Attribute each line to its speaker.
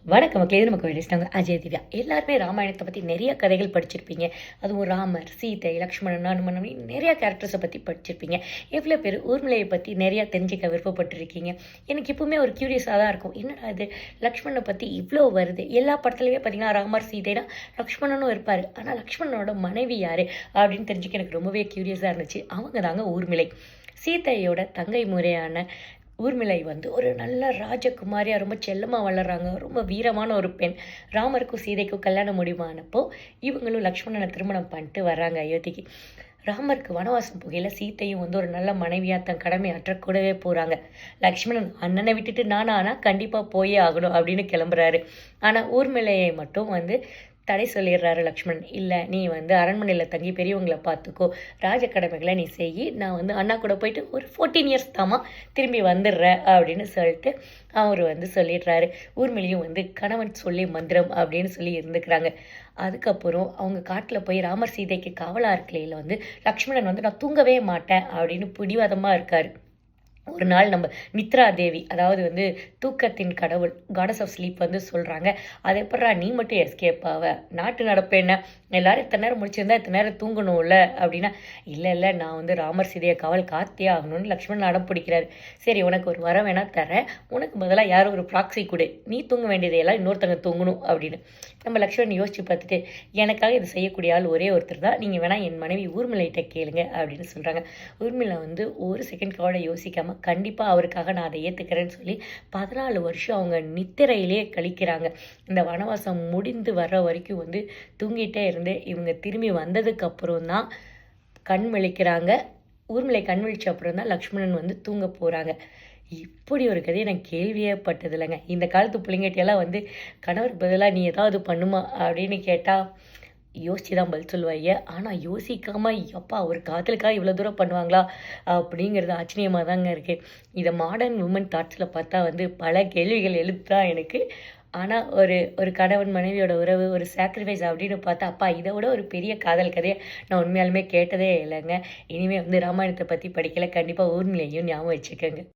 Speaker 1: வணக்கம் மக்களே, இது நமக்கு வெளியிட்டாங்க அஜய் திவ்யா. எல்லாருமே ராமாயணத்தை பற்றி நிறைய கதைகள் படிச்சிருப்பீங்க. அதுவும் ராமர், சீதை, லக்ஷ்மணன், அனுமன் அப்படின்னு நிறைய கேரக்டர்ஸை பற்றி படிச்சிருப்பீங்க. எவ்வளோ பேர் ஊர்மிளையை பற்றி நிறையா தெரிஞ்சுக்க விருப்பப்பட்டிருக்கீங்க. எனக்கு எப்பவுமே ஒரு க்யூரியஸாக தான் இருக்கும், என்னடா இது லக்ஷ்மணனை பற்றி இவ்வளோ வருது. எல்லா படத்துலையுமே பார்த்தீங்கன்னா ராமர், சீதைனா லக்ஷ்மணனும் இருப்பார். ஆனால் லக்ஷ்மணனோட மனைவி யார் அப்படின்னு தெரிஞ்சுக்க எனக்கு ரொம்பவே க்யூரியஸாக இருந்துச்சு. அவங்க தாங்க ஊர்மிளை. சீதையோட தங்கை முறையான ஊர்மிளை ஒரு நல்ல ராஜகுமாரியாக ரொம்ப செல்லமாக வளர்கிறாங்க. ரொம்ப வீரமான ஒரு பெண். ராமருக்கும் சீதைக்கும் கல்யாணம் முடிவானப்போ இவங்களும் லக்ஷ்மணனை திருமணம் பண்ணிட்டு வர்றாங்க அயோத்திக்கு. ராமருக்கு வனவாசம் போகையில் சீத்தையும் ஒரு நல்ல மனைவியாக தன் கடமை அற்றக்கூடவே போகிறாங்க. லக்ஷ்மணன் அண்ணனை விட்டுட்டு நானா ஆனால் கண்டிப்பாக போயே ஆகணும் அப்படின்னு கிளம்புறாரு. ஆனால் ஊர்மிளையை மட்டும் தடை சொல்லிடுறாரு லக்ஷ்மணன். இல்லை, நீ அரண்மனையில் தங்கி பெரியவங்களை பார்த்துக்கோ, ராஜ கடமைகளை நீ செய், நான் அண்ணா கூட போயிட்டு ஒரு 14 இயர்ஸ் தாமா திரும்பி வந்துடுற அப்படின்னு சொல்லிட்டு அவர் சொல்லிடுறாரு. ஊர்மிளையும் கணவன் சொல்லி மந்திரம் அப்படின்னு சொல்லி இருந்துக்கிறாங்க. அதுக்கப்புறம் அவங்க காட்டில் போய் ராமர் சீதைக்கு காவலாக இருக்கலையில் லக்ஷ்மணன் நான் தூங்கவே மாட்டேன் அப்படின்னு பிடிவாதமாக இருக்கார். ஒரு நாள் நம்ம நித்ரா தேவி, அதாவது தூக்கத்தின் கடவுள், காடஸ் ஆஃப் ஸ்லீப் சொல்கிறாங்க, அதை எப்படா நீ மட்டும் எஸ்கேப் ஆவ, நாட்டு நடப்பு என்ன, எல்லாரும் இத்தனை நேரம் முடிச்சிருந்தா இத்தனை நேரம் தூங்கணும்ல அப்படின்னா, இல்லை நான் ராமர் சீதையை காவல் காத்தே ஆகணும்னு லக்ஷ்மணன் அடம் பிடிக்கிறாரு. சரி, உனக்கு ஒரு வரம் வேணா தரேன், உனக்கு பதிலாக யாரும் ஒரு ப்ராக்ஸி கொடு, நீ தூங்க வேண்டியதையெல்லாம் இன்னொருத்தங்க தூங்கணும் அப்படின்னு. நம்ம லக்ஷ்மணன் யோசிச்சு பார்த்துட்டு, எனக்காக இது செய்யக்கூடிய ஆள் ஒரே ஒருத்தர் தான், நீங்கள் வேணால் என் மனைவி ஊர்மிளைகிட்ட கேளுங்க அப்படின்னு சொல்கிறாங்க. ஊர்மிளை ஒரு செகண்ட் கூட யோசிக்காமல் கண்டிப்பாக அவருக்காக நான் அதை ஏற்றுக்கிறேன்னு சொல்லி 14 வருஷம் அவங்க நித்திரையிலே கழிக்கிறாங்க. இந்த வனவாசம் முடிந்து வர்ற வரைக்கும் தூங்கிட்டே இருந்து இவங்க திரும்பி வந்ததுக்கப்புறம் தான் கண் விழிக்கிறாங்க. ஊர்மிளை கண் விழிச்ச அப்புறம் தான் லக்ஷ்மணன் தூங்க போகிறாங்க. இப்படி ஒரு கதையை நான் கேள்வியே பட்டது இல்லைங்க. இந்த காலத்து பிள்ளைங்கிட்டெல்லாம் கணவருக்கு பதிலாக நீ ஏதாவது பண்ணுமா அப்படின்னு கேட்டால் யோசிச்சு தான் பதில் சொல்லுவாங்க. ஆனால் யோசிக்காமல் எப்பா ஒரு காதலுக்காக இவ்வளோ தூரம் பண்ணுவாங்களா அப்படிங்கிறது ஆச்சரியமாக தாங்க இருக்குது. இதை மாடர்ன் உமன் தாட்ஸில் பார்த்தா பல கேள்விகள் எழுப்புதா எனக்கு. ஆனால் ஒரு கணவன் மனைவியோட உறவு, ஒரு சாக்ரிஃபைஸ் அப்படின்னு பார்த்தா, அப்பா இதை விட ஒரு பெரிய காதல் கதையை நான் உண்மையாலுமே கேட்டதே இல்லைங்க. இனிமேல் ராமாயணத்தை பற்றி படிக்கலை, கண்டிப்பாக ஊர்மிளையும் ஞாபகம் வச்சுக்கோங்க.